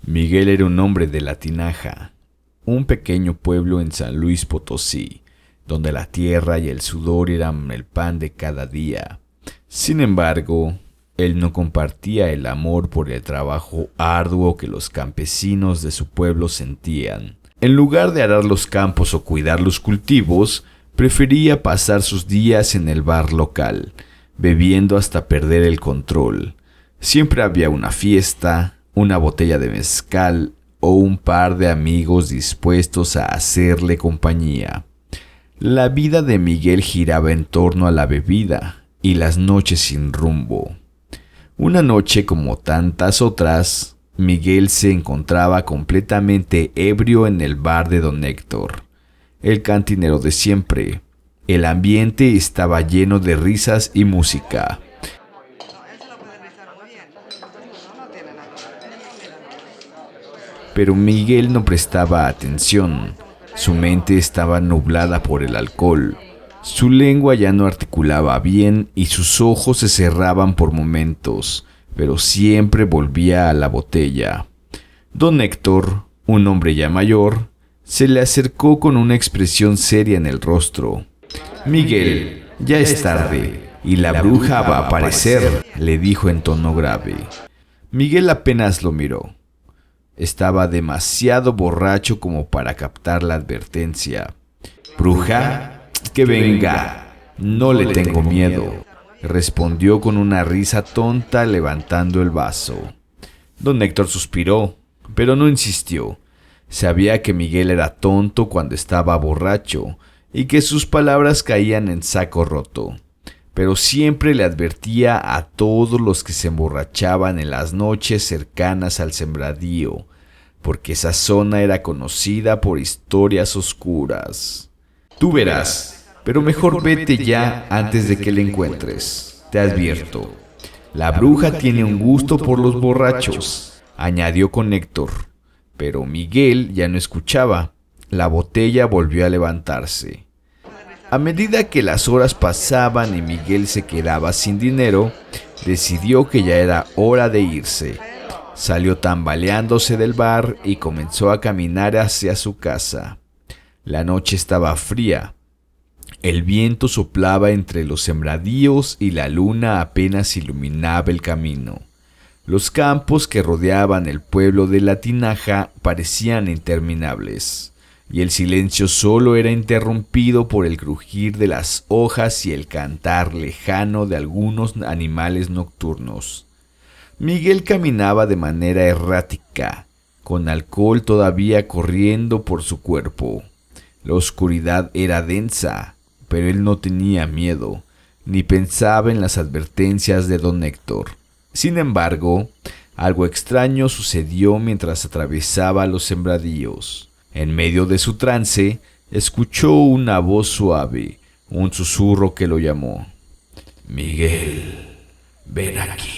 Miguel era un hombre de La Tinaja, un pequeño pueblo en San Luis Potosí, donde la tierra y el sudor eran el pan de cada día. Sin embargo, él no compartía el amor por el trabajo arduo que los campesinos de su pueblo sentían. En lugar de arar los campos o cuidar los cultivos, prefería pasar sus días en el bar local, bebiendo hasta perder el control. Siempre había una fiesta, una botella de mezcal o un par de amigos dispuestos a hacerle compañía. La vida de Miguel giraba en torno a la bebida y las noches sin rumbo. Una noche como tantas otras, Miguel se encontraba completamente ebrio en el bar de don Héctor, el cantinero de siempre. El ambiente estaba lleno de risas y música. Pero Miguel no prestaba atención. Su mente estaba nublada por el alcohol. Su lengua ya no articulaba bien y sus ojos se cerraban por momentos, pero siempre volvía a la botella. Don Héctor, un hombre ya mayor, se le acercó con una expresión seria en el rostro. «Miguel, ya es tarde y la bruja va a aparecer», le dijo en tono grave. Miguel apenas lo miró. Estaba demasiado borracho como para captar la advertencia. «¿Bruja? Que venga. No le tengo miedo», respondió con una risa tonta levantando el vaso. Don Héctor suspiró, pero no insistió. Sabía que Miguel era tonto cuando estaba borracho y que sus palabras caían en saco roto, pero siempre le advertía a todos los que se emborrachaban en las noches cercanas al sembradío, porque esa zona era conocida por historias oscuras. «Tú verás, pero mejor vete ya antes de que le encuentres, te advierto. La bruja tiene un gusto por los borrachos», añadió con Héctor. Pero Miguel ya no escuchaba. La botella volvió a levantarse. A medida que las horas pasaban y Miguel se quedaba sin dinero, decidió que ya era hora de irse. Salió tambaleándose del bar y comenzó a caminar hacia su casa. La noche estaba fría. El viento soplaba entre los sembradíos y la luna apenas iluminaba el camino. Los campos que rodeaban el pueblo de La Tinaja parecían interminables, y el silencio solo era interrumpido por el crujir de las hojas y el cantar lejano de algunos animales nocturnos. Miguel caminaba de manera errática, con alcohol todavía corriendo por su cuerpo. La oscuridad era densa, pero él no tenía miedo, ni pensaba en las advertencias de don Héctor. Sin embargo, algo extraño sucedió mientras atravesaba los sembradíos. En medio de su trance, escuchó una voz suave, un susurro que lo llamó. «Miguel, ven aquí».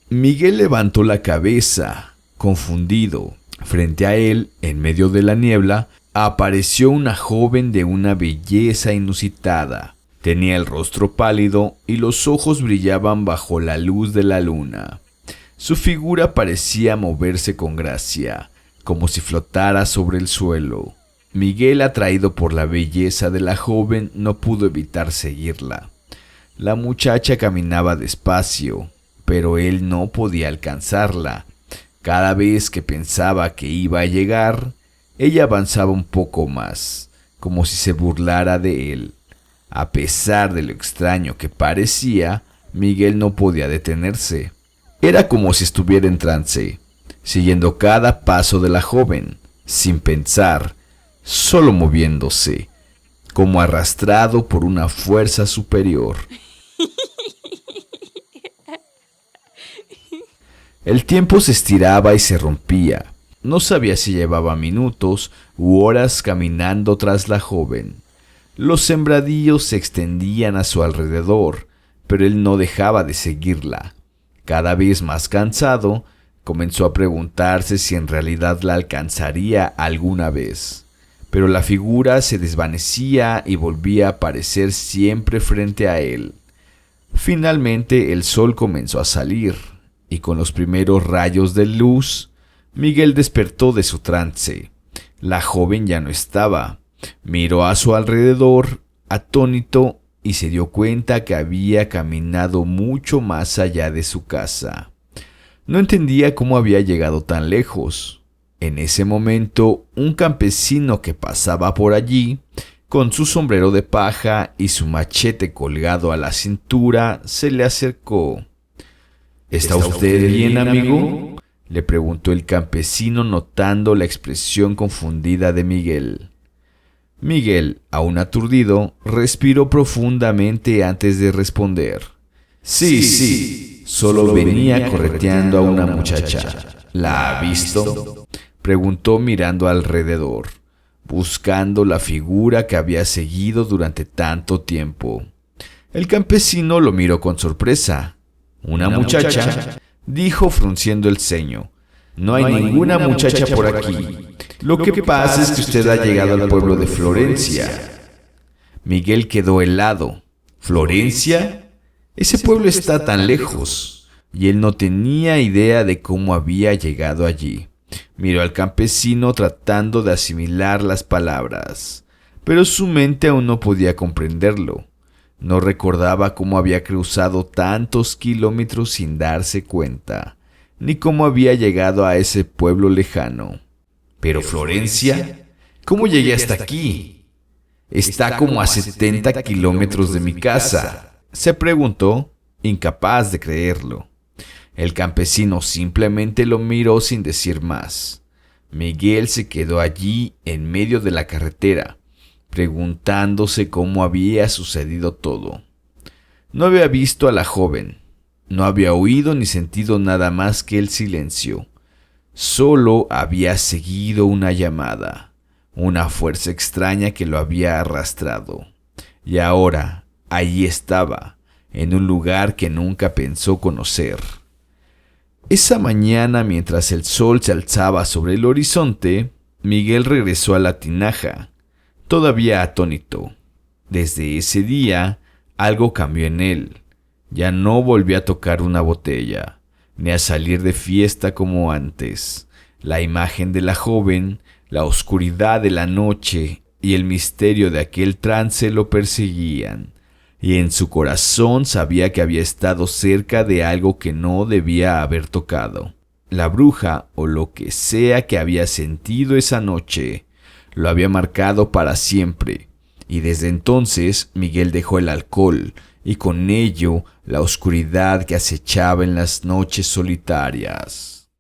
Miguel levantó la cabeza, confundido. Frente a él, en medio de la niebla, apareció una joven de una belleza inusitada. Tenía el rostro pálido y los ojos brillaban bajo la luz de la luna. Su figura parecía moverse con gracia, como si flotara sobre el suelo. Miguel, atraído por la belleza de la joven, no pudo evitar seguirla. La muchacha caminaba despacio, pero él no podía alcanzarla. Cada vez que pensaba que iba a llegar, ella avanzaba un poco más, como si se burlara de él. A pesar de lo extraño que parecía, Miguel no podía detenerse. Era como si estuviera en trance, siguiendo cada paso de la joven, sin pensar, solo moviéndose, como arrastrado por una fuerza superior. El tiempo se estiraba y se rompía. No sabía si llevaba minutos u horas caminando tras la joven. Los sembradíos se extendían a su alrededor, pero él no dejaba de seguirla. Cada vez más cansado, comenzó a preguntarse si en realidad la alcanzaría alguna vez. Pero la figura se desvanecía y volvía a aparecer siempre frente a él. Finalmente el sol comenzó a salir. y con los primeros rayos de luz, Miguel despertó de su trance. La joven ya no estaba. Miró a su alrededor, atónito, y se dio cuenta que había caminado mucho más allá de su casa. No entendía cómo había llegado tan lejos. En ese momento, un campesino que pasaba por allí, con su sombrero de paja y su machete colgado a la cintura, se le acercó. ¿Está usted bien, amigo?, le preguntó el campesino, notando la expresión confundida de Miguel. Miguel, aún aturdido, respiró profundamente antes de responder. Sí, solo venía correteando a una muchacha. ¿La ha visto?, preguntó mirando alrededor, buscando la figura que había seguido durante tanto tiempo. El campesino lo miró con sorpresa. ¿Una muchacha?, dijo frunciendo el ceño. No hay ninguna muchacha por aquí. Lo que pasa es que usted ha llegado al pueblo de Florencia. Miguel quedó helado. ¿Florencia? Ese pueblo está tan lejos. Y él no tenía idea de cómo había llegado allí. Miró al campesino tratando de asimilar las palabras, pero su mente aún no podía comprenderlo. No recordaba cómo había cruzado tantos kilómetros sin darse cuenta, ni cómo había llegado a ese pueblo lejano. ¿Pero Florencia? ¿Cómo llegué hasta aquí? Está como a 70 kilómetros de mi casa, se preguntó, incapaz de creerlo. El campesino simplemente lo miró sin decir más. Miguel se quedó allí en medio de la carretera, preguntándose cómo había sucedido todo. No había visto a la joven, no había oído ni sentido nada más que el silencio. Solo había seguido una llamada, una fuerza extraña que lo había arrastrado. Y ahora, allí estaba, en un lugar que nunca pensó conocer. Esa mañana, mientras el sol se alzaba sobre el horizonte, Miguel regresó a la tinaja, todavía atónito. Desde ese día, algo cambió en él. Ya no volvió a tocar una botella, ni a salir de fiesta como antes. La imagen de la joven, la oscuridad de la noche y el misterio de aquel trance lo perseguían. Y en su corazón sabía que había estado cerca de algo que no debía haber tocado. La bruja, o lo que sea que había sentido esa noche, lo había marcado para siempre, y desde entonces Miguel dejó el alcohol, y con ello la oscuridad que acechaba en las noches solitarias.